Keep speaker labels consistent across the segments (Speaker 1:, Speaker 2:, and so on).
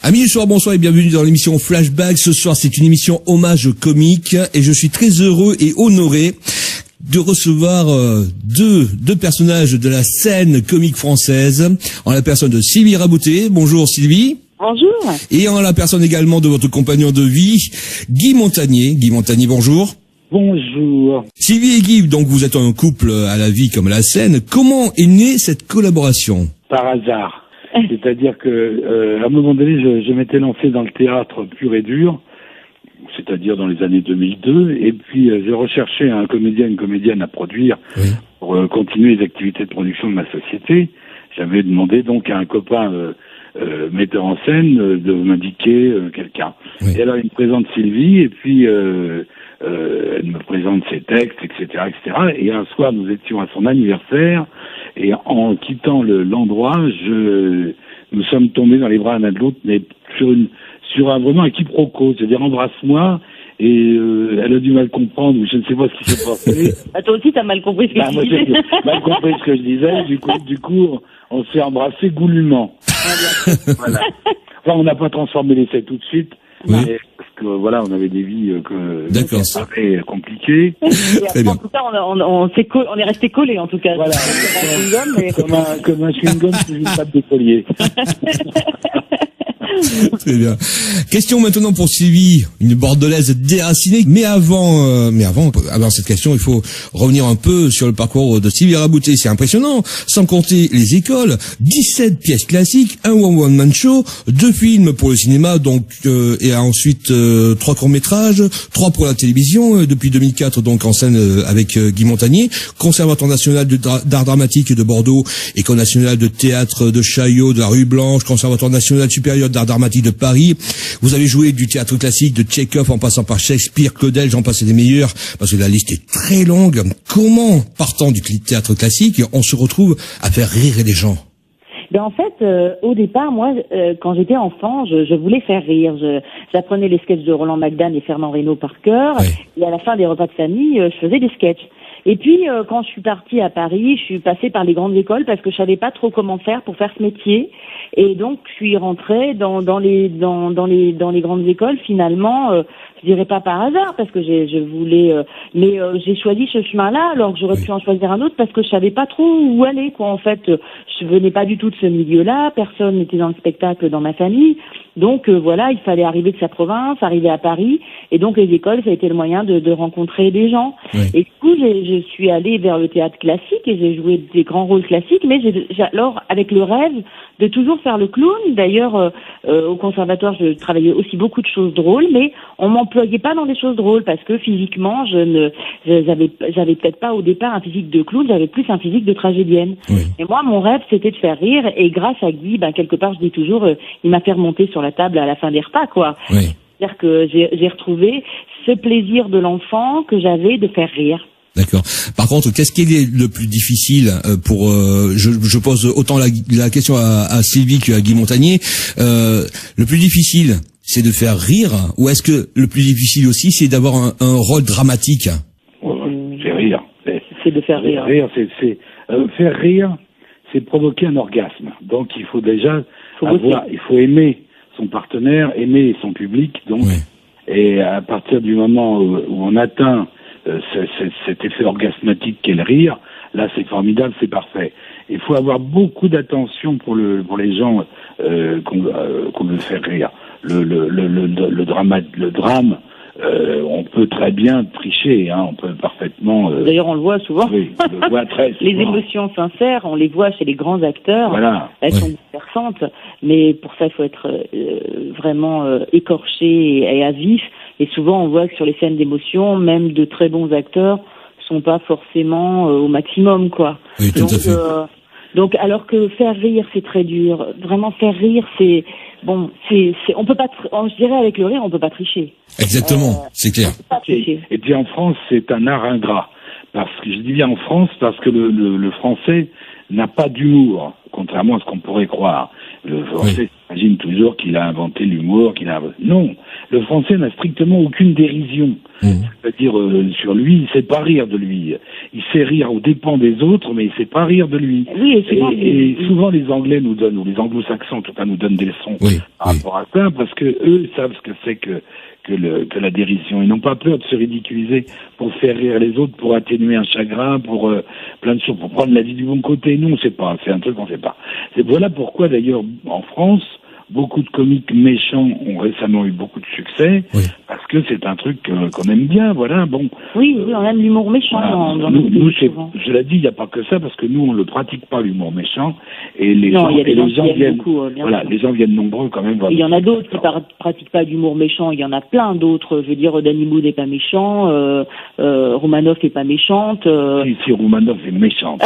Speaker 1: Amis du soir, bonsoir et bienvenue dans l'émission Flashback. Ce soir, c'est une émission hommage comique et je suis très heureux et honoré de recevoir deux personnages de la scène comique française, en la personne de Sylvie Rabouté. Bonjour Sylvie.
Speaker 2: Bonjour.
Speaker 1: Et en la personne également de votre compagnon de vie, Guy Montagnier. Guy Montagnier, bonjour.
Speaker 3: Bonjour.
Speaker 1: Sylvie et Guy, donc vous êtes un couple à la vie comme à la scène. Comment est née cette collaboration?
Speaker 3: Par hasard. C'est-à-dire que à un moment donné, je m'étais lancé dans le théâtre pur et dur, c'est-à-dire dans les années 2002, et puis j'ai recherché un comédien, une comédienne à produire pour continuer les activités de production de ma société. J'avais demandé donc à un copain metteur en scène de m'indiquer quelqu'un. Oui. Et alors il me présente Sylvie, et puis elle me présente ses textes, etc., etc. Et un soir, nous étions à son anniversaire, et en quittant l'endroit, nous sommes tombés dans les bras l'un de l'autre, mais sur vraiment un quiproquo, c'est-à-dire embrasse-moi, et elle a du mal comprendre, ou je ne sais pas ce qui s'est passé.
Speaker 2: Ah, toi aussi, t'as mal compris ce que tu disais.
Speaker 3: Moi, j'ai mal compris ce que je disais, du coup, on s'est embrassés goulûment. Voilà. Enfin, on n'a pas transformé l'essai tout de suite, mais parce que voilà, on avait des vies très compliquées.
Speaker 2: Très bien. En tout cas, on est resté collés en tout cas.
Speaker 3: Voilà. Comme un chewing-gum sous une table de collier.
Speaker 1: Très bien. Question maintenant pour Sylvie, une bordelaise déracinée. Mais avant cette question, il faut revenir un peu sur le parcours de Sylvie Rabouté. C'est impressionnant, sans compter les écoles, 17 pièces classiques, un one-man show, 2 films pour le cinéma, donc et ensuite 3 courts-métrages, 3 pour la télévision, depuis 2004 donc en scène avec Guy Montagnier, Conservatoire national d'art dramatique de Bordeaux, École nationale de théâtre de Chaillot, de la Rue Blanche, Conservatoire national supérieur d'art dramatique de Paris. Vous avez joué du théâtre classique de Tchekhov en passant par Shakespeare, Claudel, j'en passe des meilleurs, parce que la liste est très longue. Comment, partant du théâtre classique, on se retrouve à faire rire les gens?
Speaker 2: Ben en fait, au départ, moi, quand j'étais enfant, je voulais faire rire. J'apprenais les sketchs de Roland Magdan et Fernand Reynaud par cœur. Oui. Et à la fin des repas de famille, je faisais des sketchs. Et puis, quand je suis partie à Paris, je suis passée par les grandes écoles parce que je savais pas trop comment faire pour faire ce métier. Et donc, je suis rentrée dans les grandes écoles, finalement, je dirais pas par hasard, parce que je voulais, mais j'ai choisi ce chemin-là, alors que j'aurais pu en choisir un autre, parce que je savais pas trop où aller, quoi. En fait, je venais pas du tout de ce milieu-là, personne n'était dans le spectacle dans ma famille, donc voilà, il fallait arriver de sa province, arriver à Paris, et donc les écoles, ça a été le moyen de rencontrer des gens. Oui. Et du coup, je suis allée vers le théâtre classique, et j'ai joué des grands rôles classiques, mais alors, avec le rêve de toujours faire le clown. D'ailleurs, au conservatoire, je travaillais aussi beaucoup de choses drôles, mais on m'employait pas dans des choses drôles parce que physiquement, j'avais peut-être pas au départ un physique de clown, j'avais plus un physique de tragédienne. Oui. Et moi, mon rêve, c'était de faire rire, et grâce à Guy, quelque part, je dis toujours, il m'a fait remonter sur la table à la fin des repas, quoi. Oui. C'est-à-dire que j'ai retrouvé ce plaisir de l'enfant que j'avais de faire rire.
Speaker 1: D'accord. Par contre, qu'est-ce qui est le plus difficile pour je pose autant la question à Sylvie qu'à Guy Montagnier. Le plus difficile, c'est de faire rire, ou est-ce que le plus difficile aussi, c'est d'avoir un rôle dramatique?
Speaker 3: C'est rire.
Speaker 2: C'est de faire rire.
Speaker 3: Faire rire, c'est provoquer un orgasme. Donc il faut déjà il faut aimer son partenaire, aimer son public. Donc, et à partir du moment où on atteint cet effet orgasmatique qu'est le rire, là c'est formidable, c'est parfait. Il faut avoir beaucoup d'attention pour les gens qu'on veut faire rire. Le drame, on peut très bien tricher, on peut parfaitement.
Speaker 2: D'ailleurs, on le voit souvent.
Speaker 3: Oui, on le voit très souvent.
Speaker 2: Les émotions sincères, on les voit chez les grands acteurs.
Speaker 3: Voilà.
Speaker 2: Elles sont bouleversantes, mais pour ça, il faut être vraiment écorché et à vif. Et souvent, on voit que sur les scènes d'émotion, même de très bons acteurs sont pas forcément au maximum, quoi.
Speaker 1: Oui, tout à fait.
Speaker 2: Donc, alors que faire rire, c'est très dur. Vraiment, faire rire, on peut pas, je dirais avec le rire, on peut pas tricher.
Speaker 1: Exactement, c'est clair.
Speaker 2: On peut pas tricher.
Speaker 3: Et puis en France, c'est un art ingrat. Parce que je dis bien en France, parce que le français n'a pas d'humour, contrairement à ce qu'on pourrait croire. Le français s'imagine toujours qu'il a inventé l'humour, Non, Le Français n'a strictement aucune dérision. C'est-à-dire, sur lui, il sait pas rire de lui. Il sait rire aux dépens des autres, mais il sait pas rire de lui.
Speaker 2: Oui,
Speaker 3: et souvent les Anglais nous donnent, ou les Anglo-Saxons en tout cas, nous donnent des leçons par rapport à ça, parce que eux savent ce que c'est que la dérision. Ils n'ont pas peur de se ridiculiser pour faire rire les autres, pour atténuer un chagrin, pour plein de choses, pour prendre la vie du bon côté. Nous, on sait pas. C'est un truc qu'on sait pas. Voilà pourquoi, d'ailleurs, en France, beaucoup de comiques méchants ont récemment eu beaucoup de succès, parce que c'est un truc qu'on aime bien, voilà, bon.
Speaker 2: Oui, on aime l'humour méchant.
Speaker 3: Voilà. Nous je l'ai dit, il n'y a pas que ça, parce que nous, on ne le pratique pas, l'humour méchant, et les gens viennent beaucoup, voilà, les gens viennent nombreux quand même.
Speaker 2: Il y en a d'autres qui pratiquent pas d'humour méchant, il y en a plein d'autres, je veux dire, Danny Boone n'est pas méchant, Romanoff n'est pas méchante.
Speaker 3: Si, Romanoff est méchante.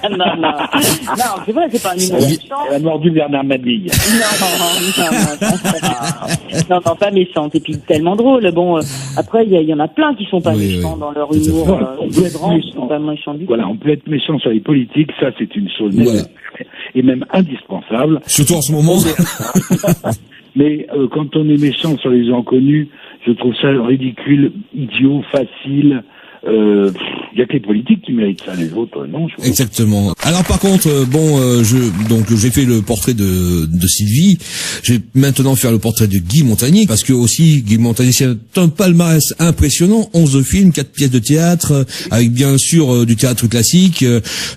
Speaker 2: non, c'est vrai, c'est pas un humour méchant.
Speaker 3: Elle a mordu Bernard Mabille.
Speaker 2: Non, pas méchante. Et puis tellement drôle. Bon, après il y en a plein qui sont pas méchants dans leur humour.
Speaker 3: Voilà, on peut être méchant sur les politiques, ça c'est une chose nécessaire et même indispensable.
Speaker 1: Surtout en ce moment.
Speaker 3: Mais quand on est méchant sur les gens connus, je trouve ça ridicule, idiot, facile. Il y a que les politiques qui méritent ça, les autres non.
Speaker 1: Exactement. Alors par contre, j'ai fait le portrait de Sylvie. Je vais maintenant faire le portrait de Guy Montagnier, parce que aussi Guy Montagnier, c'est un palmarès impressionnant. 11 films, 4 pièces de théâtre, avec bien sûr du théâtre classique,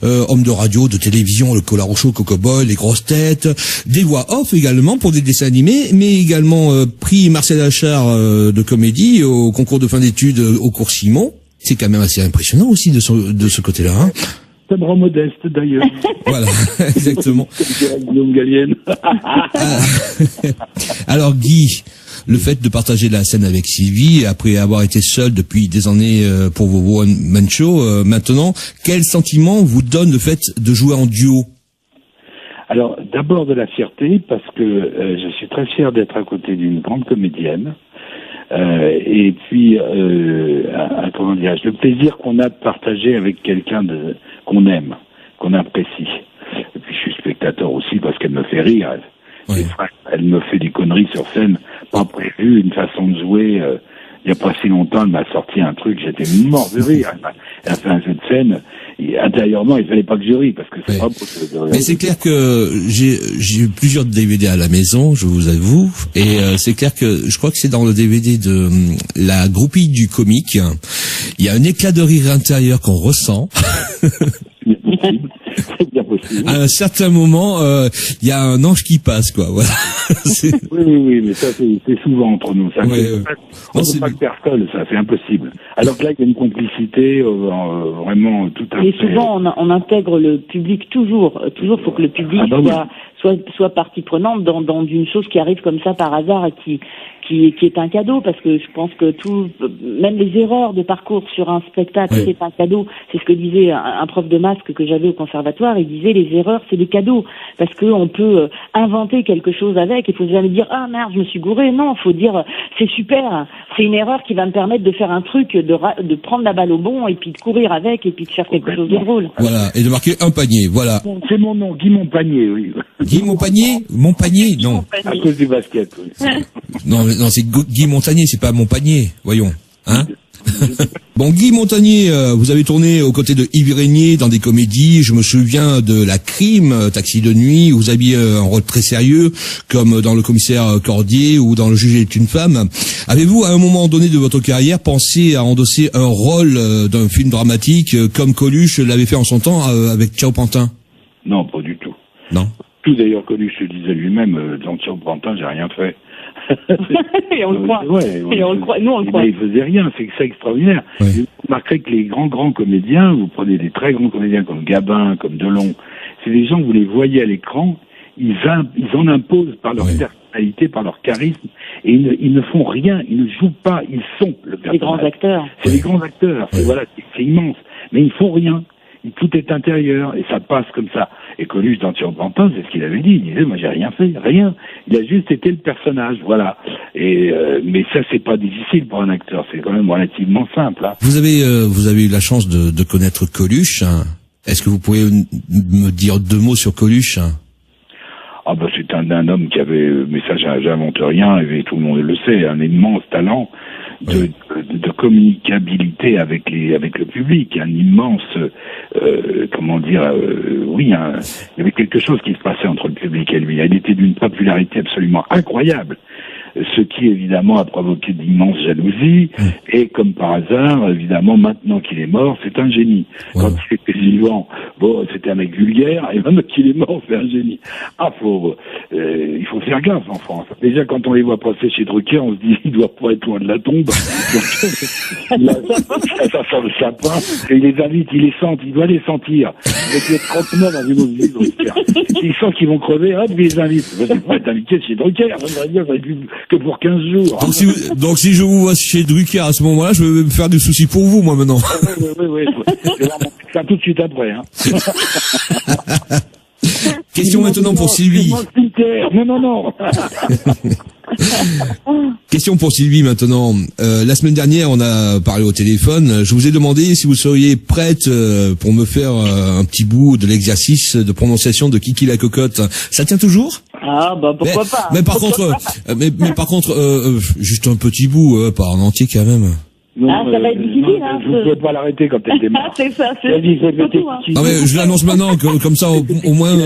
Speaker 1: hommes de radio, de télévision, le Collar au chaud, Coco Boy, les grosses têtes, des voix off également pour des dessins animés, mais également prix Marcel Achard de comédie au concours de fin d'études au cours Simon. C'est quand même assez impressionnant aussi de ce côté-là. Hein.
Speaker 3: Ça me rend modeste d'ailleurs.
Speaker 1: Voilà, exactement.
Speaker 3: Guillaume Gallienne.
Speaker 1: Alors Guy, le fait de partager la scène avec Sylvie, après avoir été seul depuis des années pour vos one-man show, maintenant, quel sentiment vous donne le fait de jouer en duo ?
Speaker 3: Alors, d'abord de la fierté, parce que je suis très fier d'être à côté d'une grande comédienne. Et puis, comment dirais-je, le plaisir qu'on a de partager avec quelqu'un qu'on aime, qu'on apprécie. Et puis, je suis spectateur aussi parce qu'elle me fait rire. Elle me fait des conneries sur scène, pas prévues, une façon de jouer. Il n'y a pas si longtemps, elle m'a sorti un truc, j'étais mort de rire. Elle a fait un jeu de scène. Et intérieurement, il fallait pas que je rie, parce que c'est pas possible.
Speaker 1: Mais c'est clair que j'ai plusieurs DVD à la maison, je vous avoue, et c'est clair que je crois que c'est dans le DVD de la groupie du comique. Il y a un éclat de rire intérieur qu'on ressent.
Speaker 3: C'est bien possible.
Speaker 1: À un certain moment, il y a un ange qui passe, quoi. Voilà.
Speaker 3: Oui, mais ça c'est souvent entre nous. Ça, on ne peut pas le faire seul, ça, c'est impossible. Alors que là, il y a une complicité vraiment tout à fait.
Speaker 2: Et souvent, on intègre le public toujours. Toujours, faut que le public soit partie prenante dans une chose qui arrive comme ça par hasard et qui est un cadeau, parce que je pense que même les erreurs de parcours sur un spectacle, c'est un cadeau. C'est ce que disait un prof de masque que j'avais au conservatoire. Il disait les erreurs, c'est des cadeaux, parce que on peut inventer quelque chose avec. Il faut jamais dire ah merde, je me suis gouré. Non, faut dire c'est super. C'est une erreur qui va me permettre de faire un truc, de prendre la balle au bon et puis de courir avec et puis de faire quelque chose de drôle.
Speaker 1: Voilà, et de marquer un panier. Voilà.
Speaker 3: C'est mon nom, Guy Montagnier, oui.
Speaker 1: Guy Montagnier, Montagnier, non.
Speaker 3: À cause du basket, oui.
Speaker 1: Non, c'est Guy Montagnier, c'est pas mon panier, voyons. Hein? Bon, Guy Montagnier, vous avez tourné aux côtés de Yves Régnier dans des comédies. Je me souviens de La Crime, Taxi de nuit, où vous aviez un rôle très sérieux, comme dans Le Commissaire Cordier ou dans Le Juge est une femme. Avez-vous, à un moment donné de votre carrière, pensé à endosser un rôle d'un film dramatique, comme Coluche l'avait fait en son temps avec Ciao Pantin?
Speaker 3: Non, pas du tout.
Speaker 1: Non.
Speaker 3: Tout d'ailleurs, Coluche le disait lui-même, dans Ciao Pantin, j'ai rien fait.
Speaker 2: Et on le croit. Et on le croit. Nous, on le croit.
Speaker 3: Mais il faisait rien, c'est extraordinaire. Ouais. Vous remarquerez que les grands comédiens, vous prenez des très grands comédiens comme Gabin, comme Delon, c'est des gens, vous les voyez à l'écran, ils en imposent par leur personnalité, par leur charisme, et ils ne font rien, ils ne jouent pas, ils sont le personnage.
Speaker 2: Les grands acteurs.
Speaker 3: C'est des grands acteurs, c'est immense. Mais ils font rien. Tout est intérieur, et ça passe comme ça. Et Coluche, dans Ciao Pantin, c'est ce qu'il avait dit. Il disait, moi, j'ai rien fait, rien. Il a juste été le personnage, voilà. Et, mais ça, c'est pas difficile pour un acteur. C'est quand même relativement simple, hein.
Speaker 1: Vous avez eu la chance de connaître Coluche, hein. Est-ce que vous pouvez me dire 2 mots sur Coluche, hein?
Speaker 3: Ah, c'est un d'un homme qui avait, mais ça j'invente rien, et tout le monde le sait, un immense talent de communicabilité avec le public, un immense, il y avait quelque chose qui se passait entre le public et lui. Il était d'une popularité absolument incroyable. Ce qui, évidemment, a provoqué d'immenses jalousies. Et, comme par hasard, évidemment, maintenant qu'il est mort, c'est un génie. Quand il était vivant, c'était un mec vulgaire, et maintenant qu'il est mort, c'est un génie. Il faut faire gaffe en France. Déjà, quand on les voit passer chez Drucker, on se dit, il doit pas être loin de la tombe. Ça sent le sapin. Et il les invite, il doit les sentir. Avec les 30 morts dans une autre vie, Drucker. Il sent qu'ils vont crever, hop, il les invite. Je ne pas être invité chez Drucker. J'aimerais dire, que pour 15 jours.
Speaker 1: Donc si je vous vois chez Drucker à ce moment-là, je vais me faire des soucis pour vous, moi, maintenant.
Speaker 3: Oui. Ça tout de suite après, hein.
Speaker 1: Question maintenant pour Sylvie.
Speaker 3: Non.
Speaker 1: Question pour Sylvie maintenant. La semaine dernière, on a parlé au téléphone. Je vous ai demandé si vous seriez prête pour me faire un petit bout de l'exercice de prononciation de Kiki la cocotte. Ça tient toujours?
Speaker 2: Ah bah pourquoi pas.
Speaker 1: Mais par contre, juste un petit bout, pas en entier quand même.
Speaker 2: Ça va être difficile, hein.
Speaker 3: Vous ne pouvez pas l'arrêter quand elle démarre.
Speaker 2: C'est ça,
Speaker 1: Non mais je l'annonce maintenant, comme ça au moins.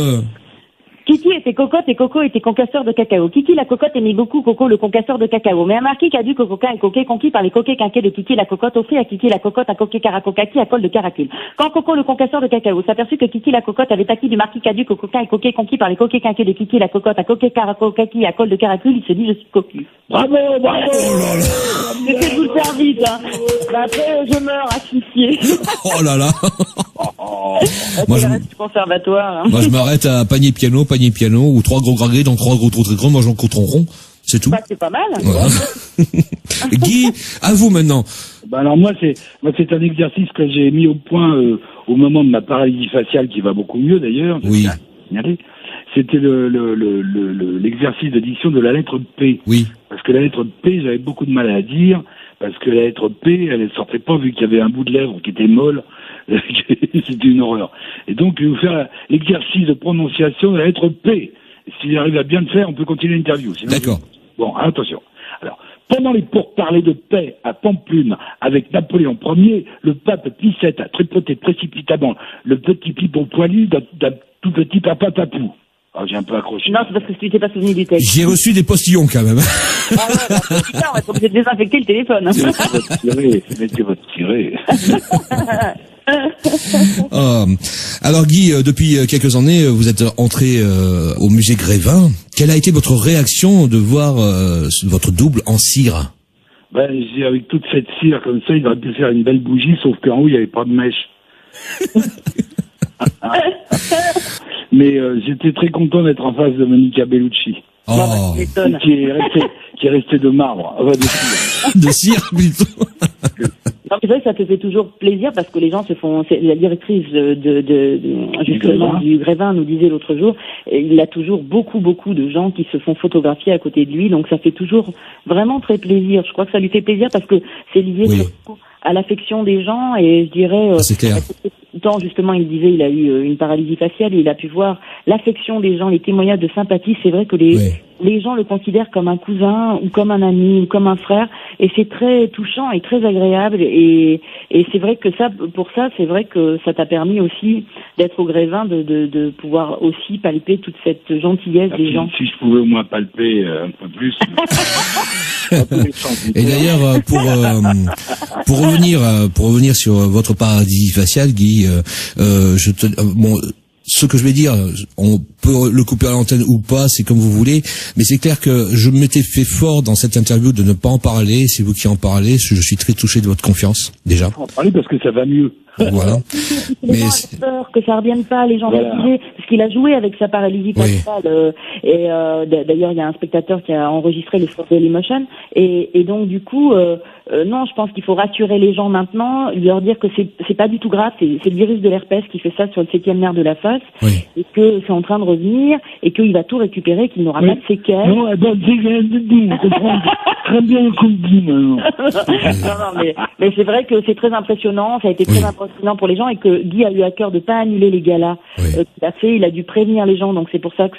Speaker 2: Kiki était cocotte et Coco était concasseur de cacao. Kiki la cocotte aimait beaucoup Coco le concasseur de cacao. Mais un marquis qui a dû cocoquin et coquet conquis par les coquets quinquets de Kiki la cocotte offrit à Kiki la cocotte un coquet caracocaki à col de caracule. Quand Coco le concasseur de cacao s'aperçut que Kiki la cocotte avait acquis du marquis Cadu cocoquin et coquet conquis par les coquets quinquets de Kiki la cocotte à coquet caracocaki à col de caracule, il se dit je suis cocu.
Speaker 3: Bravo.
Speaker 1: Oh là là.
Speaker 2: J'ai tout le service, hein. Après je meurs asphyxié.
Speaker 1: Oh là là.
Speaker 2: Moi je reste du conservatoire. Hein.
Speaker 1: Moi je m'arrête à panier piano ou 3 gros gradés dans 3 gros très grands, moi j'en compte en rond. C'est tout.
Speaker 2: Bah, c'est pas mal.
Speaker 1: Voilà. Guy, à vous maintenant.
Speaker 3: Alors moi c'est un exercice que j'ai mis au point au moment de ma paralysie faciale qui va beaucoup mieux d'ailleurs.
Speaker 1: Oui.
Speaker 3: C'était l'exercice de diction de la lettre P.
Speaker 1: Oui.
Speaker 3: Parce que la lettre P, j'avais beaucoup de mal à dire, parce que la lettre P, elle ne sortait pas vu qu'il y avait un bout de lèvre qui était molle. C'était une horreur. Et donc, je vais vous faire l'exercice de prononciation de la lettre P. S'il arrive à bien le faire, on peut continuer l'interview.
Speaker 1: D'accord.
Speaker 3: Bon, attention. Alors, pendant les pourparlers de paix à Pampelune avec Napoléon Ier, le pape Pie VII a tripoté précipitamment le petit pipeau poilu d'un tout petit papa papou. Ah, j'ai un peu accroché.
Speaker 2: Non, c'est parce que tu t'es pas souvenu du texte.
Speaker 1: J'ai reçu des postillons quand même.
Speaker 2: Ah ouais, putain, on va être obligé de désinfecter le téléphone.
Speaker 3: Mettez votre tiré.
Speaker 1: Alors Guy, depuis quelques années, vous êtes entré au musée Grévin. Quelle a été votre réaction de voir votre double en cire?
Speaker 3: Avec toute cette cire comme ça, il aurait pu faire une belle bougie, sauf qu'en haut, il n'y avait pas de mèche. Mais j'étais très content d'être en face de Monica Bellucci.
Speaker 1: Oh.
Speaker 3: Qui est resté de marbre.
Speaker 1: De cire plutôt.
Speaker 2: C'est vrai que ça te fait toujours plaisir parce que les gens se font. La directrice justement du Grévin nous disait l'autre jour, il a toujours beaucoup de gens qui se font photographier à côté de lui, donc ça fait toujours vraiment très plaisir. Je crois que ça lui fait plaisir parce que c'est lié surtout à l'affection des gens et je dirais.
Speaker 1: C'est clair.
Speaker 2: Tant justement, il disait, il a eu une paralysie faciale et il a pu voir l'affection des gens, les témoignages de sympathie. C'est vrai que les gens le considèrent comme un cousin ou comme un ami ou comme un frère et c'est très touchant et très agréable et c'est vrai que c'est vrai que ça t'a permis aussi d'être au Grévin, de pouvoir aussi palper toute cette gentillesse des gens.
Speaker 3: Si je pouvais au moins palper un peu plus.
Speaker 1: Et d'ailleurs, pour revenir sur votre paralysie faciale, Guy, ce que je vais dire, on peut le couper à l'antenne ou pas, c'est comme vous voulez, mais c'est clair que je m'étais fait fort dans cette interview de ne pas en parler, c'est vous qui en parlez, je suis très touché de votre confiance, déjà.
Speaker 3: Il faut en parler parce que ça va mieux.
Speaker 1: Voilà.
Speaker 2: Les gens ont peur que ça revienne pas, les gens motivés, parce qu'il a joué avec sa paralysie faciale. Et d'ailleurs, il y a un spectateur qui a enregistré le For Daily Motion. Et donc, du coup, non, je pense qu'il faut rassurer les gens maintenant, leur dire que c'est pas du tout grave, c'est le virus de l'herpès qui fait ça sur le 7e nerf de la face, et que c'est en train de revenir, et qu'il va tout récupérer, qu'il n'aura pas de séquelles.
Speaker 3: Non, on comprend très bien compris maintenant.
Speaker 2: mais c'est vrai que c'est très impressionnant, ça a été très impressionnant pour les gens et que Guy a eu à cœur de pas annuler les galas qu'il a fait, il a dû prévenir les gens, donc c'est pour ça que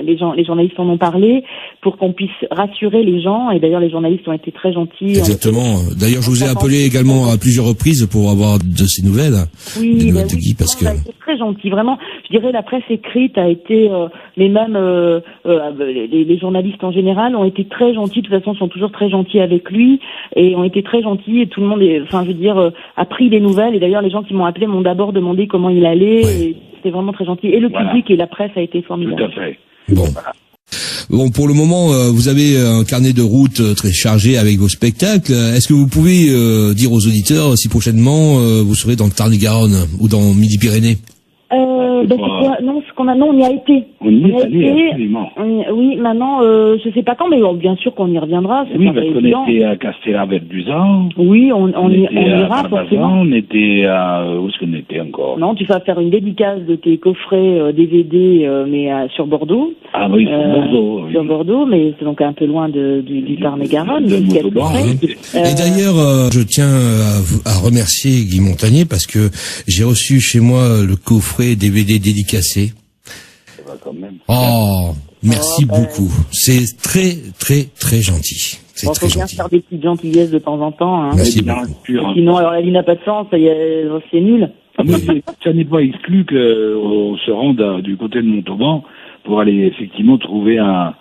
Speaker 2: les journalistes en ont parlé, pour qu'on puisse rassurer les gens, et d'ailleurs les journalistes ont été très gentils.
Speaker 1: Exactement. D'ailleurs, je vous ai appelé également à plusieurs reprises pour avoir de ces nouvelles.
Speaker 2: Oui,
Speaker 1: des nouvelles de Guy, parce que
Speaker 2: ça a été très gentil, vraiment. Je dirais la presse écrite a été, mais même les journalistes en général ont été très gentils. De toute façon, sont toujours très gentils avec lui et ont été très gentils. Et tout le monde, a pris des nouvelles. Et d'ailleurs, les gens qui m'ont appelé m'ont d'abord demandé comment il allait. Et c'était vraiment très gentil. Et le public et la presse a été formidable.
Speaker 3: Tout à fait.
Speaker 1: Bon, pour le moment, vous avez un carnet de route très chargé avec vos spectacles. Est-ce que vous pouvez dire aux auditeurs si prochainement vous serez dans le Tarn-et-Garonne ou dans Midi-Pyrénées?
Speaker 2: On y a été.
Speaker 3: On y est allé, absolument.
Speaker 2: Oui, maintenant, je sais pas quand, mais bien sûr qu'on y reviendra.
Speaker 3: Oui, parce qu'on était à Castellar-Verduzan.
Speaker 2: Oui, on ira forcément.
Speaker 3: On était à, où est-ce qu'on était encore?
Speaker 2: Non, tu vas faire une dédicace de tes coffrets DVD, mais sur Bordeaux.
Speaker 3: Ah oui, sur Bordeaux.
Speaker 2: Sur Bordeaux, mais c'est donc un peu loin du Tarn-et-Garonne.
Speaker 1: Et d'ailleurs, je tiens à remercier Guy Montagnier parce que j'ai reçu chez moi le coffret DVD dédicacé.
Speaker 3: Quand même.
Speaker 1: Oh, merci beaucoup. C'est très, très, très gentil. C'est très
Speaker 2: faut bien
Speaker 1: gentil.
Speaker 2: faire des petites gentillesses de temps en temps. Hein.
Speaker 1: Merci
Speaker 3: bien
Speaker 1: beaucoup.
Speaker 3: sûr.
Speaker 2: Sinon, alors la vie n'a pas de sens, c'est nul.
Speaker 3: Ça n'est pas exclu qu'on se rende du côté de Montauban pour aller effectivement trouver un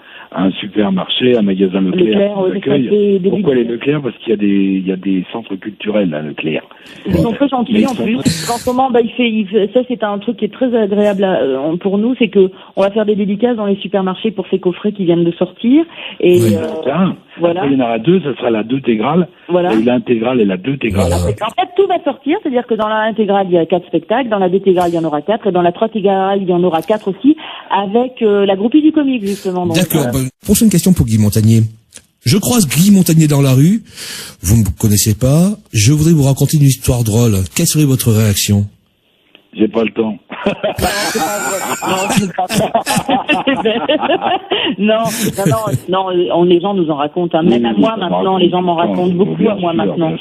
Speaker 3: supermarché, un magasin Leclerc. Pourquoi les Leclerc? Parce qu'il y a des centres culturels à Leclerc.
Speaker 2: Ils sont très gentils en plus. En ce moment, ça c'est un truc qui est très agréable pour nous, c'est que on va faire des dédicaces dans les supermarchés pour ces coffrets qui viennent de sortir. Et voilà.
Speaker 3: Après, il y en aura deux, ça sera la 2 intégrale. Voilà. L'intégrale et la 2 intégrale.
Speaker 2: En fait, tout va sortir, c'est-à-dire que dans l'intégrale, il y a 4 spectacles, dans la 2 intégrale, il y en aura 4, et dans la 3 intégrale, il y en aura 4 aussi, avec la groupie du comique, justement.
Speaker 1: D'accord. Prochaine question pour Guy Montagnier. Je croise Guy Montagnier dans la rue, vous ne me connaissez pas, je voudrais vous raconter une histoire drôle. Quelle serait votre réaction?
Speaker 3: J'ai pas le temps.
Speaker 2: Non, les gens nous en racontent. Même à moi maintenant, les gens m'en racontent beaucoup à moi maintenant.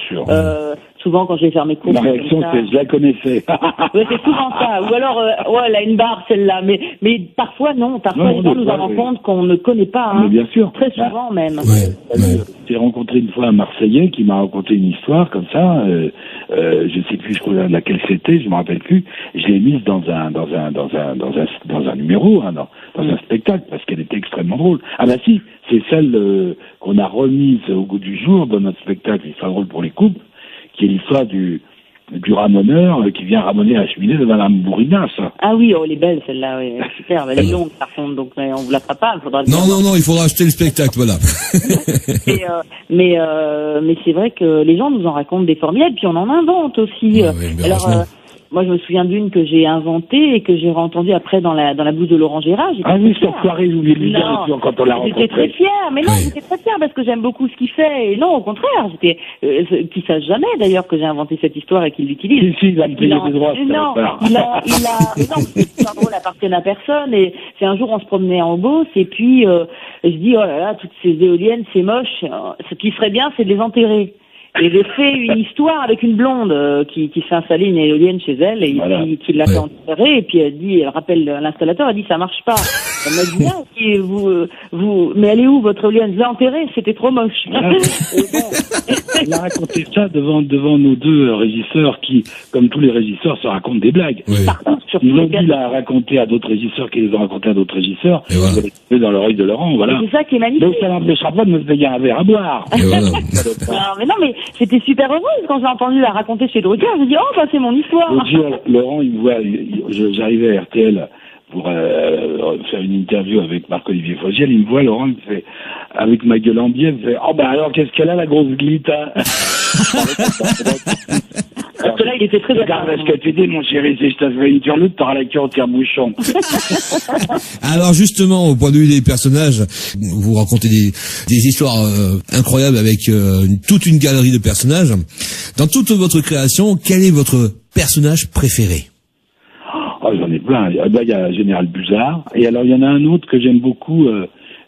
Speaker 2: Souvent quand je vais faire mes courses.
Speaker 3: Ma réaction c'est je la connaissais.
Speaker 2: C'est souvent ça. Ou alors elle a une barre celle-là. Mais parfois non. Parfois les gens nous en rendent compte qu'on ne connaît pas.
Speaker 3: Mais bien sûr.
Speaker 2: Très souvent même.
Speaker 3: J'ai rencontré une fois un Marseillais qui m'a raconté une histoire comme ça. Je sais plus laquelle c'était, je me rappelle plus. Je l'ai mise dans un numéro, dans un spectacle parce qu'elle était extrêmement drôle. Ah bah si, c'est celle qu'on a remise au goût du jour dans notre spectacle Histoire drôle pour les couples, qui est l'histoire du ramoneur qui vient ramoner la cheminée de Madame Bourrina, ça.
Speaker 2: Ah oui, elle est belle celle-là, oui, super. Elle est longue par contre, donc on vous la fera pas.
Speaker 1: Non, il faudra acheter le spectacle, voilà.
Speaker 2: mais c'est vrai que les gens nous en racontent des formidables, puis on en invente aussi. Moi, je me souviens d'une que j'ai inventée et que j'ai entendue après dans la bouche de Laurent Gérard.
Speaker 3: Ah oui, sur Soirée, vous voulez dire quand on l'a rencontré.
Speaker 2: J'étais très fière, mais non, j'étais très fière parce que j'aime beaucoup ce qu'il fait. Et non, au contraire, qu'il sache jamais d'ailleurs que j'ai inventé cette histoire et qu'il l'utilise.
Speaker 3: Si, il va me payer des droits.
Speaker 2: Non, c'est drôle, appartient à personne. Et c'est un jour, on se promenait en Beauce et puis je dis, oh là là, toutes ces éoliennes, c'est moche. Ce qui serait bien, c'est de les enterrer. Et j'ai fait une histoire avec une blonde qui s'est installée une éolienne chez elle et qui l'a fait enterrer et puis elle rappelle l'installateur, elle dit ça marche pas. Elle m'a dit mais elle est où votre éolienne? Je l'ai enterrée, c'était trop moche.
Speaker 3: Elle a raconté ça devant nos deux régisseurs qui, comme tous les régisseurs, se racontent des blagues.
Speaker 1: Oui.
Speaker 3: Ils ont dû la raconter à d'autres régisseurs qui les ont raconté à d'autres régisseurs. Et voilà. Dans l'oreille de Laurent, voilà.
Speaker 2: C'est ça qui est magnifique.
Speaker 3: Donc ça n'empêchera pas de me payer un verre à boire.
Speaker 2: mais j'étais super heureuse quand j'ai entendu la raconter chez Drucker. Je me dis, c'est mon histoire.
Speaker 3: L'autre jour, Laurent, il me voit, j'arrivais à RTL pour faire une interview avec Marc-Olivier Fogiel. Il me voit, Laurent, il me fait, avec ma gueule en biais, il me fait, alors qu'est-ce qu'elle a, la grosse glite, hein?
Speaker 2: Parce que là, il était très
Speaker 3: regarde ce que tu dis, mon chéri, si je t'avais une turlute, t'auras la queue en tire-bouchon.
Speaker 1: Alors, justement, au point de vue des personnages, vous racontez des histoires incroyables avec toute une galerie de personnages. Dans toute votre création, quel est votre personnage préféré?
Speaker 3: J'en ai plein. Il y a Général Buzard. Et alors, il y en a un autre que j'aime beaucoup,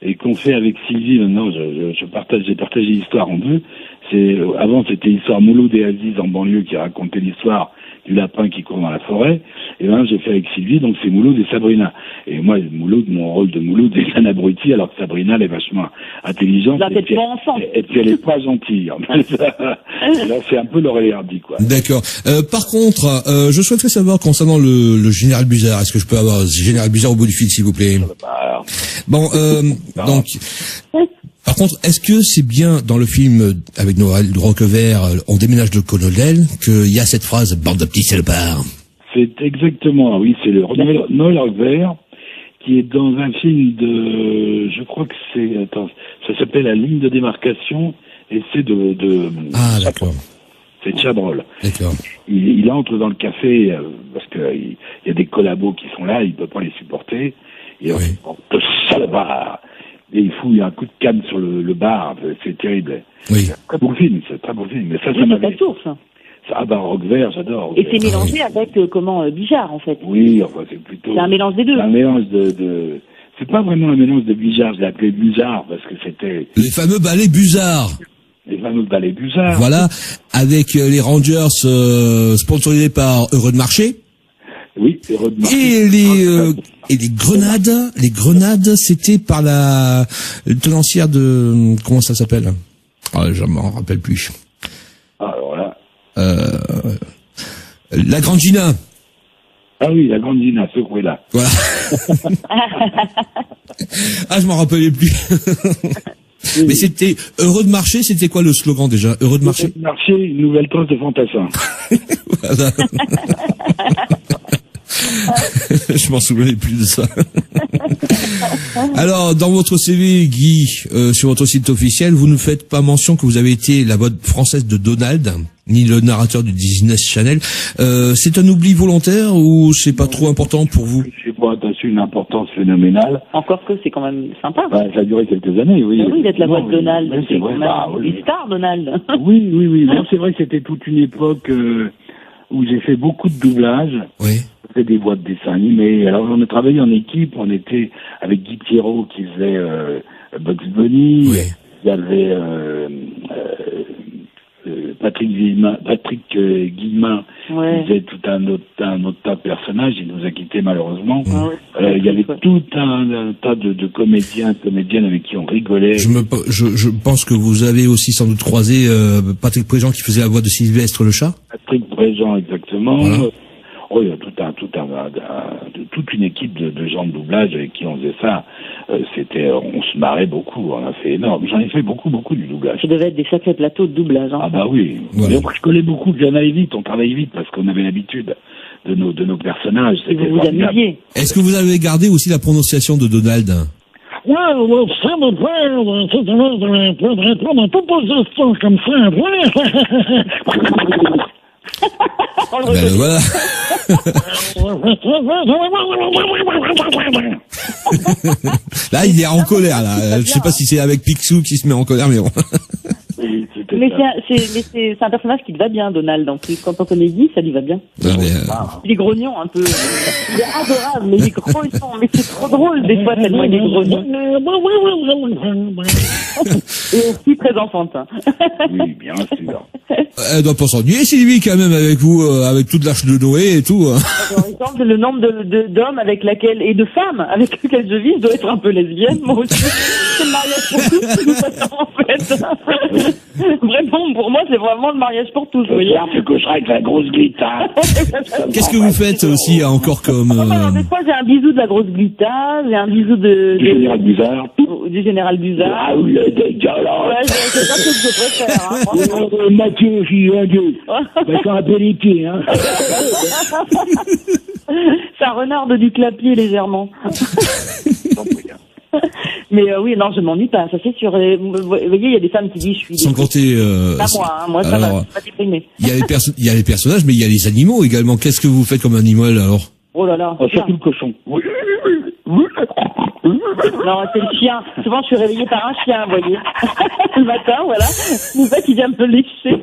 Speaker 3: et qu'on fait avec Sylvie. Maintenant, j'ai partagé l'histoire en deux. Avant, c'était l'histoire Mouloud et Aziz en banlieue qui racontait l'histoire du lapin qui court dans la forêt. Et là, j'ai fait avec Sylvie, donc c'est Mouloud et Sabrina. Et moi, mon rôle de Mouloud est un abruti, alors que Sabrina, elle est vachement intelligente.
Speaker 2: Et puis
Speaker 3: elle est pas gentille. Là, c'est un peu Laurel et Hardy, quoi.
Speaker 1: D'accord. Par contre, je souhaiterais savoir concernant le général Buzard. Est-ce que je peux avoir le général Buzard au bout du fil, s'il vous plaît? Bon, donc... Par contre, est-ce que c'est bien dans le film avec Noël Roquevert, on déménage de Colonel, qu'il y a cette phrase « bande de petits salopards » ?
Speaker 3: C'est exactement, oui, c'est le Noël Roquevert qui est dans un film de, je crois que ça s'appelle La ligne de démarcation et c'est
Speaker 1: Ah, d'accord.
Speaker 3: C'est de Chabrol.
Speaker 1: D'accord.
Speaker 3: Il entre dans le café parce que il y a des collabos qui sont là, il peut pas les supporter. Et
Speaker 1: oui.
Speaker 3: Et il fout un coup de canne sur le bar, c'est terrible.
Speaker 1: Oui.
Speaker 3: C'est un très beau film, Mais ça
Speaker 2: m'avait...
Speaker 3: Ah bah Roquevert, j'adore.
Speaker 2: Et c'est mélangé avec Bijard en fait.
Speaker 3: Oui, enfin c'est plutôt.
Speaker 2: C'est un mélange des deux.
Speaker 3: C'est un mélange de. C'est pas vraiment un mélange de Bijard, je l'ai appelé Buzard parce que c'était.
Speaker 1: Les fameux ballets Buzard.
Speaker 3: Les fameux ballets Buzard.
Speaker 1: Voilà, avec les Rangers sponsorisés par Heureux de Marché.
Speaker 3: Oui, Heureux de Marché.
Speaker 1: Et les grenades, c'était par la tenancière de comment ça s'appelle? Ah, je m'en rappelle plus.
Speaker 3: Alors là.
Speaker 1: La Grande Gina.
Speaker 3: Ah oui, la Grande Gina, secouez-la.
Speaker 1: Voilà. Ah, je m'en rappelais plus. Oui. Mais c'était Heureux de Marché, c'était quoi le slogan déjà? Heureux de Marché.
Speaker 3: Heureux de Marché, une nouvelle tosse de fantassin.
Speaker 1: Voilà. Je m'en souvenais plus de ça. Alors, dans votre CV, Guy, sur votre site officiel, vous ne faites pas mention que vous avez été la voix française de Donald, ni le narrateur du Disney Channel. C'est un oubli volontaire ou c'est pas trop important pour vous?
Speaker 3: Je sais pas, t'as su une importance phénoménale.
Speaker 2: Encore que c'est quand même sympa.
Speaker 3: Bah, ça a duré quelques années, oui.
Speaker 2: Oui, d'être la voix de Donald.
Speaker 3: Oui, c'est vrai.
Speaker 2: Une star, Donald.
Speaker 3: Oui. Non, c'est vrai que c'était toute une époque où j'ai fait beaucoup de doublages.
Speaker 1: Oui.
Speaker 3: J'ai fait des voix de dessins animés. Alors, on a travaillé en équipe. On était avec Guy Pierrot qui faisait Bugs Bunny.
Speaker 1: Oui.
Speaker 3: Il y avait Patrick Guillemin,
Speaker 2: ouais.
Speaker 3: qui faisait tout un autre tas de personnages. Il nous a quittés malheureusement.
Speaker 2: Ouais.
Speaker 3: Il y avait tout un tas de comédiennes avec qui on rigolait.
Speaker 1: Je pense que vous avez aussi sans doute croisé Patrick Préjean qui faisait la voix de Sylvestre le chat.
Speaker 3: Patrick Préjean, exactement. Voilà. Il y a toute une équipe de gens de doublage avec qui on faisait ça. On se marrait beaucoup, on a fait énorme. J'en ai fait beaucoup du doublage.
Speaker 2: Ça devait être des sacrés plateaux de doublage. Hein.
Speaker 3: Ah bah oui. Voilà. Je collais beaucoup, on travaillait vite parce qu'on avait l'habitude de nos personnages.
Speaker 2: C'était vous amusiez.
Speaker 1: Est-ce que vous avez gardé aussi la prononciation de Donald?
Speaker 4: Ouais, ça me plaît, si tu veux répondre à toutes les questions comme ça.
Speaker 1: Ben voilà. Là, il est en colère, là. Je sais pas si c'est avec Picsou qui se met en colère, mais bon.
Speaker 2: Mais c'est un personnage qui te va bien, Donald, en plus. Quand on connaît Guy, ça lui va bien.
Speaker 1: Non, mais
Speaker 2: il est grognon, un peu. Il est adorable, mais il est grognon. Mais c'est trop drôle, des fois, tellement il est grognon. Et aussi très enfantin.
Speaker 3: Oui, bien sûr.
Speaker 1: Elle doit pas s'ennuyer, Sylvie, quand même, avec vous, avec toute l'âge de Noé et tout.
Speaker 2: Par exemple, le nombre d'hommes avec laquelle, et de femmes avec lesquelles je vis, je dois être un peu lesbienne, moi aussi. C'est le mariage pour tous, en fait. Vraiment, pour moi, c'est vraiment le mariage pour tous, vous voyez.
Speaker 3: Tu coucheras avec la grosse glita.
Speaker 1: Qu'est-ce que vous faites aussi, encore comme...
Speaker 2: Des fois, j'ai un bisou de la grosse glita, j'ai un bisou du
Speaker 3: général Buzard.
Speaker 2: Du général Buzard.
Speaker 3: Ah oui, le dégueulasse.
Speaker 2: Ouais, c'est pas ce que je préfère, hein.
Speaker 3: Mathieu, je suis va faire un peu les pieds, hein.
Speaker 2: C'est un renard du clapier, légèrement. Mais oui, non, je m'ennuie pas, ça c'est sûr. Vous voyez, il y a des femmes qui disent je suis...
Speaker 1: Sans compter...
Speaker 2: Pas moi, ça va, je suis pas déprimée.
Speaker 1: Il y a les personnages, mais il y a les animaux également. Qu'est-ce que vous faites comme animal, alors?
Speaker 2: Oh là là.
Speaker 3: Surtout le cochon.
Speaker 2: Non, c'est le chien. Souvent, je suis réveillée par un chien, vous voyez. Le matin, voilà. Le fait qu'il vient me lécher.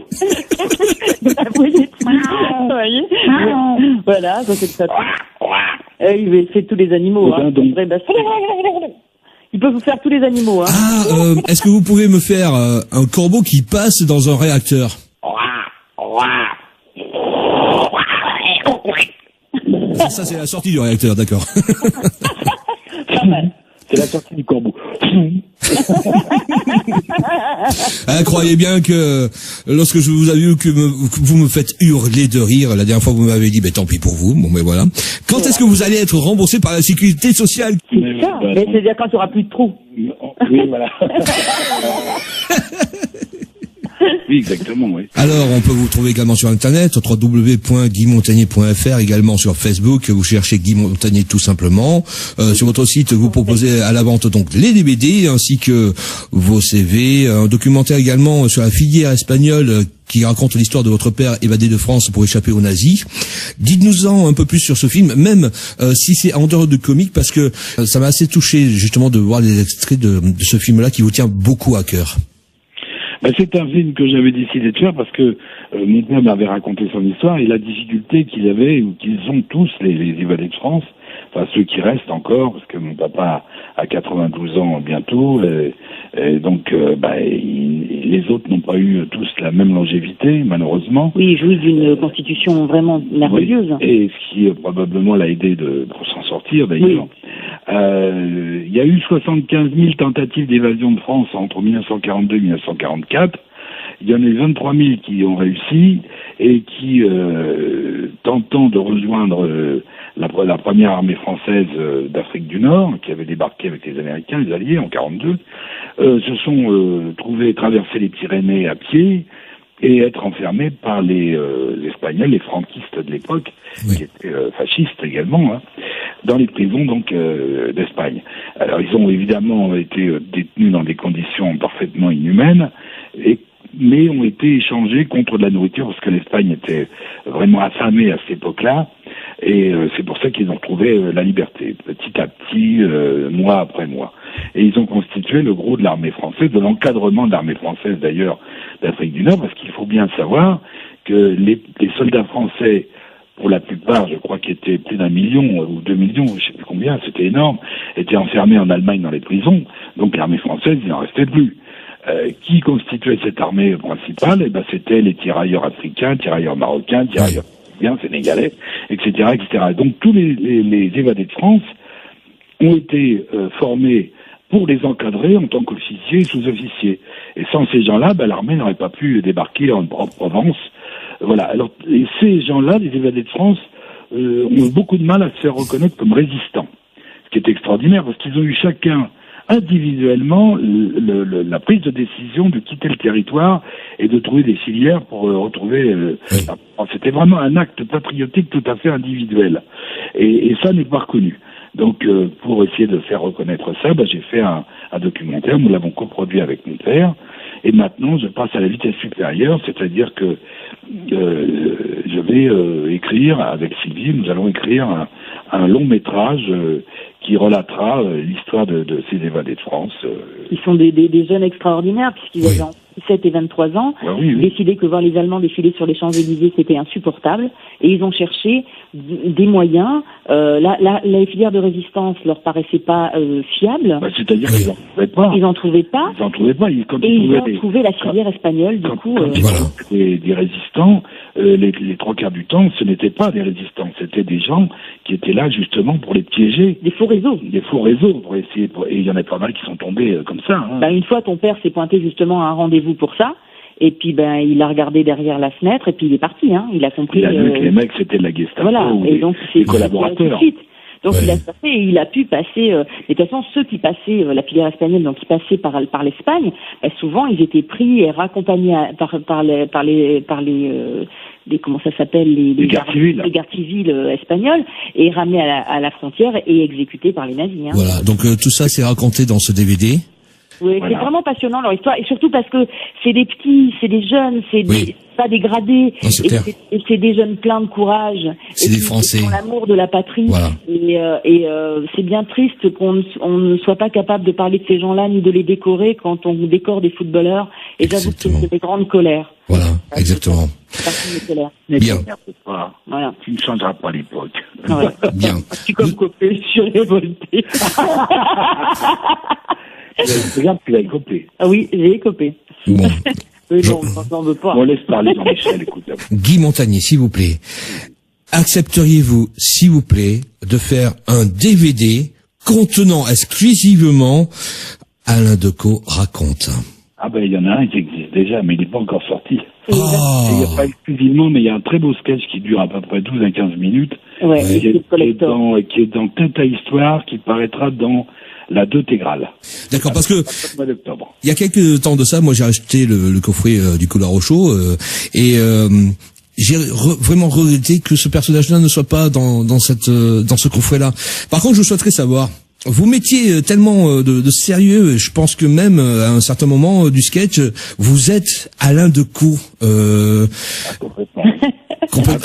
Speaker 2: Vous voyez, voilà, donc c'est ça. Il fait tous les animaux. Hein. Il peut vous faire tous les animaux. Hein.
Speaker 1: Ah, est-ce que vous pouvez me faire un corbeau qui passe dans un réacteur? Ça c'est la sortie du réacteur, d'accord.
Speaker 2: Pas mal.
Speaker 3: C'est la sortie du corbeau.
Speaker 1: Croyez bien que lorsque je vous ai vu que vous me faites hurler de rire, la dernière fois vous m'avez dit, tant pis pour vous, bon mais voilà. Quand est-ce que vous allez être remboursé par la sécurité sociale?
Speaker 2: C'est ça, mais c'est-à-dire quand il n'y aura plus de trous.
Speaker 3: Oui, voilà. Oui, exactement, oui.
Speaker 1: Alors, on peut vous trouver également sur Internet, www.guymontagnier.fr, également sur Facebook, vous cherchez Guy Montagnier tout simplement. Sur votre site, vous proposez à la vente donc les DVD, ainsi que vos CV, un documentaire également sur la filière espagnole qui raconte l'histoire de votre père évadé de France pour échapper aux nazis. Dites-nous-en un peu plus sur ce film, même si c'est en dehors de comique, parce que ça m'a assez touché justement de voir les extraits de ce film-là qui vous tient beaucoup à cœur.
Speaker 3: C'est un film que j'avais décidé de faire parce que mon père m'avait raconté son histoire et la difficulté qu'il avait, ou qu'ils ont tous, les évadés de France, enfin ceux qui restent encore, parce que mon papa a 92 ans bientôt, et donc les autres n'ont pas eu tous la même longévité, malheureusement.
Speaker 2: Oui, ils jouissent d'une constitution vraiment merveilleuse.
Speaker 3: Oui, et ce qui probablement l'a aidé pour s'en sortir d'ailleurs. Oui. Il y a eu 75 000 tentatives d'évasion de France entre 1942 et 1944. Il y en a eu 23 000 qui ont réussi et qui, tentant de rejoindre la première armée française d'Afrique du Nord, qui avait débarqué avec les Américains, les Alliés, en 42, se sont trouvés traverser les Pyrénées à pied et être enfermés par les Espagnols, les franquistes de l'époque, oui, qui étaient fascistes également, dans les prisons donc d'Espagne. Alors ils ont évidemment été détenus dans des conditions parfaitement inhumaines, mais ont été échangés contre de la nourriture parce que l'Espagne était vraiment affamée à cette époque-là, et c'est pour ça qu'ils ont retrouvé la liberté, petit à petit, mois après mois. Et ils ont constitué le gros de l'armée française, de l'encadrement de l'armée française d'ailleurs d'Afrique du Nord, parce qu'il faut bien savoir que les soldats français, pour la plupart, je crois qu'ils étaient plus d'1 million ou 2 millions, je sais plus combien, c'était énorme, étaient enfermés en Allemagne dans les prisons, donc l'armée française, il n'en restait plus. Qui constituait cette armée principale? C'était les tirailleurs africains, tirailleurs marocains, tirailleurs sénégalais, etc., etc. Donc tous les évadés de France ont été formés pour les encadrer en tant qu'officiers et sous-officiers. Et sans ces gens-là, l'armée n'aurait pas pu débarquer en Provence. Voilà. Alors, et ces gens-là, les évadés de France, ont beaucoup de mal à se faire reconnaître comme résistants. Ce qui est extraordinaire, parce qu'ils ont eu chacun individuellement la prise de décision de quitter le territoire et de trouver des filières pour retrouver... C'était vraiment un acte patriotique tout à fait individuel. Et ça n'est pas reconnu. Donc, pour essayer de faire reconnaître ça, j'ai fait un documentaire, nous l'avons coproduit avec mon père, et maintenant je passe à la vitesse supérieure, c'est-à-dire que je vais écrire, avec Sylvie, nous allons écrire un long métrage qui relatera l'histoire de ces évadés de France.
Speaker 2: Ils sont des jeunes extraordinaires, puisqu'ils avaient 17 et 23 ans, décidé que voir les Allemands défiler sur les Champs-Élysées, c'était insupportable, et ils ont cherché des moyens. La filière de résistance leur paraissait pas fiable.
Speaker 3: C'est-à-dire qu'ils n'en trouvaient pas.
Speaker 2: Ils n'en trouvaient pas.
Speaker 3: Ils n'en trouvaient pas.
Speaker 2: Ils ont trouvé la filière espagnole, du coup.
Speaker 3: Des résistants, les 3/4 du temps, ce n'étaient pas des résistants, c'était des gens qui étaient là justement pour les piéger.
Speaker 2: Des faux réseaux.
Speaker 3: Des faux réseaux pour essayer. Et il y en a pas mal qui sont tombés comme ça.
Speaker 2: Une fois, ton père s'est pointé justement à un rendez-vous pour ça. Et puis, il a regardé derrière la fenêtre et puis il est parti, Il a compris.
Speaker 3: Il a vu que les mecs, c'était de la Gestapo.
Speaker 2: Voilà. Et donc, c'est
Speaker 3: des collaborateurs.
Speaker 2: Donc, il a passé et il a pu passer, de toute façon, ceux qui passaient, la filière espagnole, donc, qui passaient par l'Espagne, souvent, ils étaient pris et raccompagnés par les comment ça s'appelle, les gardes civiles espagnols, et ramenés à la frontière et exécutés par les nazis.
Speaker 1: Voilà. Donc, tout ça, c'est raconté dans ce DVD.
Speaker 2: Oui, c'est vraiment passionnant leur histoire, et surtout parce que c'est des petits, c'est des jeunes, pas des gradés, et c'est des jeunes pleins de courage.
Speaker 1: C'est des Français.
Speaker 2: Qui ont l'amour de la patrie.
Speaker 1: Voilà.
Speaker 2: Et c'est bien triste qu'on ne soit pas capable de parler de ces gens-là ni de les décorer quand on décore des footballeurs Et j'avoue que c'est mes grandes colères.
Speaker 1: Voilà, exactement.
Speaker 3: Bien.
Speaker 2: Voilà.
Speaker 3: Tu ne changeras pas l'époque.
Speaker 2: Ouais.
Speaker 1: Bien.
Speaker 2: Je suis comme Copé, je suis révolté.
Speaker 3: Regarde, tu l'as écopé.
Speaker 2: Ah oui, j'ai écopé.
Speaker 1: Bon.
Speaker 2: Mais bon, on n'en veut pas.
Speaker 3: On laisse parler Jean-Michel, écoute.
Speaker 1: Guy Montagnier, s'il vous plaît, accepteriez-vous, s'il vous plaît, de faire un DVD contenant exclusivement Alain Decaux raconte?
Speaker 3: Ah ben, il y en a un qui existe déjà, mais il n'est pas encore sorti.
Speaker 1: Oh.
Speaker 3: Il n'y a pas exclusivement, mais il y a un très beau sketch qui dure à peu près 12 à 15 minutes.
Speaker 2: Ouais,
Speaker 3: qui est dans Tête à Histoire, qui paraîtra dans la 2 intégrale.
Speaker 1: D'accord, parce que
Speaker 3: au mois d'octobre.
Speaker 1: il y a quelques temps de ça, moi j'ai acheté le coffret du Couleur au chaud et j'ai vraiment regretté que ce personnage-là ne soit pas dans ce coffret-là. Par contre, je souhaiterais savoir, vous mettiez tellement de sérieux, et je pense que même à un certain moment du sketch, vous êtes Alain Decaux.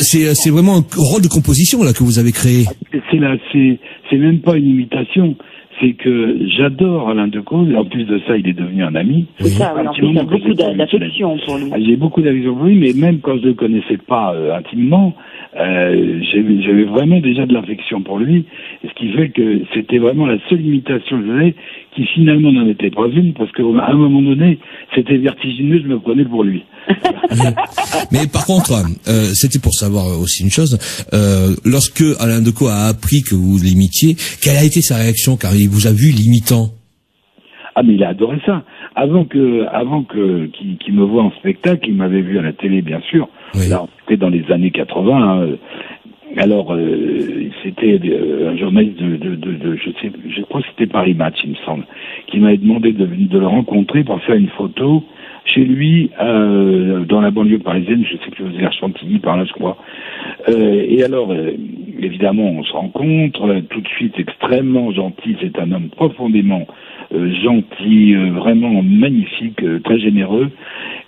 Speaker 1: C'est vraiment un rôle de composition là que vous avez créé.
Speaker 3: C'est même pas une imitation. C'est que j'adore Alain Decaux, et en plus de ça, il est devenu un ami.
Speaker 2: C'est ça, oui, en plus, il y a beaucoup d'affection pour lui.
Speaker 3: J'ai beaucoup d'affection pour lui, mais même quand je le connaissais pas intimement, j'avais vraiment déjà de l'affection pour lui, ce qui fait que c'était vraiment la seule imitation que je faisais, qui finalement n'en était pas une, parce qu'à un moment donné, c'était vertigineux, je me prenais pour lui.
Speaker 1: Mais par contre, c'était pour savoir aussi une chose, lorsque Alain Decaux a appris que vous l'imitiez, quelle a été sa réaction, car il vous a vu l'imitant?
Speaker 3: Ah, mais il a adoré ça. Avant qu'il me voie en spectacle, il m'avait vu à la télé, bien sûr. Oui. Là, c'était dans les années 80. Hein. Alors, c'était un journaliste je crois que c'était Paris Match, il me semble, qui m'avait demandé de le rencontrer pour faire une photo chez lui, dans la banlieue parisienne, je sais que vous êtes Chantilly, par là, je crois. Et alors, évidemment, on se rencontre, tout de suite extrêmement gentil, c'est un homme profondément gentil, vraiment magnifique, très généreux,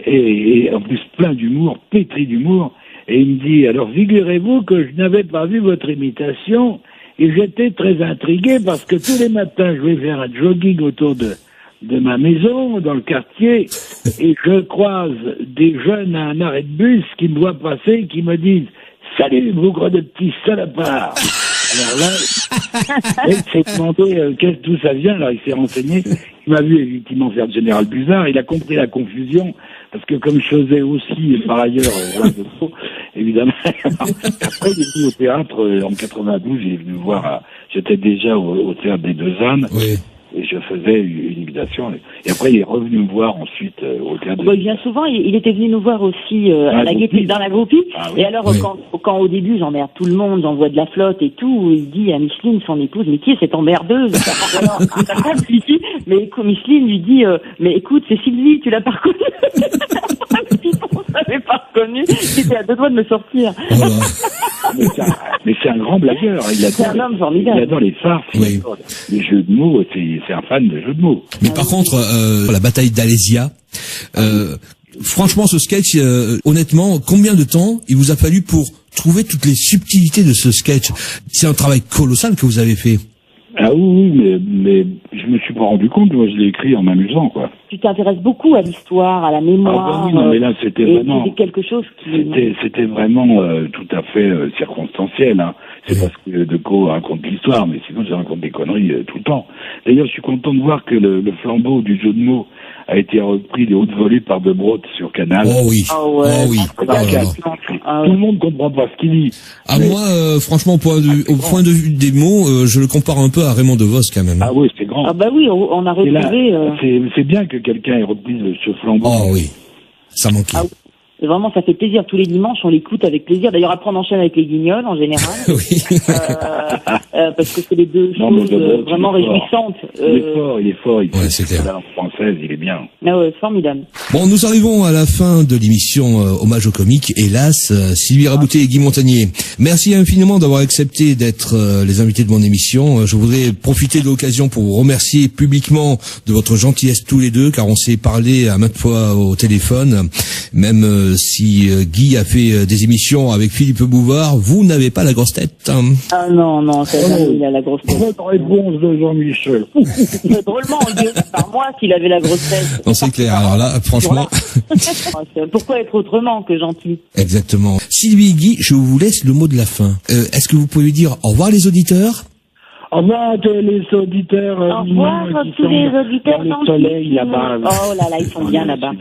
Speaker 3: et en plus plein d'humour, pétri d'humour, et il me dit, alors figurez-vous que je n'avais pas vu votre imitation, et j'étais très intrigué parce que tous les matins, je vais faire un jogging autour de ma maison, dans le quartier, et je croise des jeunes à un arrêt de bus qui me voient passer, qui me disent « Salut, vous gros de petits salopards !» Alors là, il s'est demandé d'où ça vient, alors il s'est renseigné, il m'a vu effectivement faire le général Buzard, il a compris la confusion, parce que comme je faisais aussi, par ailleurs, évidemment, après il est venu au théâtre, en 92, il est venu me voir, j'étais déjà au théâtre des Deux Ânes, oui. Et je faisais une imitation. Et après, il est revenu me voir ensuite au théâtre.
Speaker 2: Il vient souvent. Il était venu nous voir aussi à la Gaîté, dans la Groupie. Ah, oui. Et alors, oui. quand au début, j'emmerde tout le monde, j'envoie de la flotte et tout, il dit à Micheline, son épouse, mais qui est cette emmerdeuse? Mais Micheline lui dit, mais écoute, c'est Sylvie, tu l'as pas reconnue. On l'avait pas reconnu. C'était à deux doigts de me sortir.
Speaker 3: Mais c'est un grand blagueur.
Speaker 2: C'est un homme formidable.
Speaker 3: Il adore les farces, oui. Il adore les jeux de mots. C'est un fan de jeux de mots.
Speaker 1: Mais par contre, la bataille d'Alésia, franchement, ce sketch, honnêtement, combien de temps il vous a fallu pour trouver toutes les subtilités de ce sketch? C'est un travail colossal que vous avez fait.
Speaker 3: Ah oui, mais je me suis pas rendu compte, moi je l'ai écrit en m'amusant, quoi.
Speaker 2: Tu t'intéresses beaucoup à l'histoire, à la mémoire.
Speaker 3: Ah oui, non, mais là c'était vraiment...
Speaker 2: C'était quelque chose qui...
Speaker 3: C'était vraiment tout à fait circonstanciel, hein. C'est parce que Decaux raconte l'histoire, mais sinon je raconte des conneries tout le temps. D'ailleurs, je suis content de voir que le flambeau du jeu de mots a été repris des hautes volées par De Brotte sur Canal.
Speaker 1: Oh oui.
Speaker 2: Oh ouais.
Speaker 1: Oh oui.
Speaker 3: Tout le monde comprend pas ce qu'il dit.
Speaker 1: Ah mais... moi, franchement, au point de vue des mots, je le compare un peu à Raymond DeVos quand même.
Speaker 3: Ah oui, c'est grand.
Speaker 2: Ah bah oui, on a retrouvé...
Speaker 3: C'est bien que quelqu'un ait repris ce flambeau.
Speaker 1: Oh oui, ça manquait. Ah,
Speaker 2: vraiment, ça fait plaisir. Tous les dimanches, on l'écoute avec plaisir. D'ailleurs, après, on enchaîne avec les Guignols, en général.
Speaker 1: Oui.
Speaker 2: Parce que c'est les deux choses vraiment réjouissantes.
Speaker 3: Il est fort.
Speaker 1: Ouais, c'est clair.
Speaker 3: La langue française, il est bien.
Speaker 2: Ah ouais, formidable.
Speaker 1: Bon, nous arrivons à la fin de l'émission Hommage aux comiques. Hélas, Sylvie Rabouté et Guy Montagnier. Merci infiniment d'avoir accepté d'être les invités de mon émission. Je voudrais profiter de l'occasion pour vous remercier publiquement de votre gentillesse tous les deux, car on s'est parlé à maintes fois au téléphone. Même si Guy a fait des émissions avec Philippe Bouvard, vous n'avez pas la grosse tête.
Speaker 2: Ah non, il a la grosse tête.
Speaker 3: Votre réponse de Jean-Michel.
Speaker 2: C'est drôlement engueulé par moi s'il avait la grosse tête.
Speaker 1: Non, c'est clair. Alors là, franchement. franchement.
Speaker 2: Pourquoi être autrement que gentil?
Speaker 1: Exactement. Sylvie et Guy, je vous laisse le mot de la fin. Est-ce que vous pouvez dire au revoir les auditeurs?
Speaker 3: Au revoir les auditeurs.
Speaker 2: Au revoir tous les auditeurs
Speaker 3: dans le soleil là-bas.
Speaker 2: Oh là là, ils sont bien là-bas.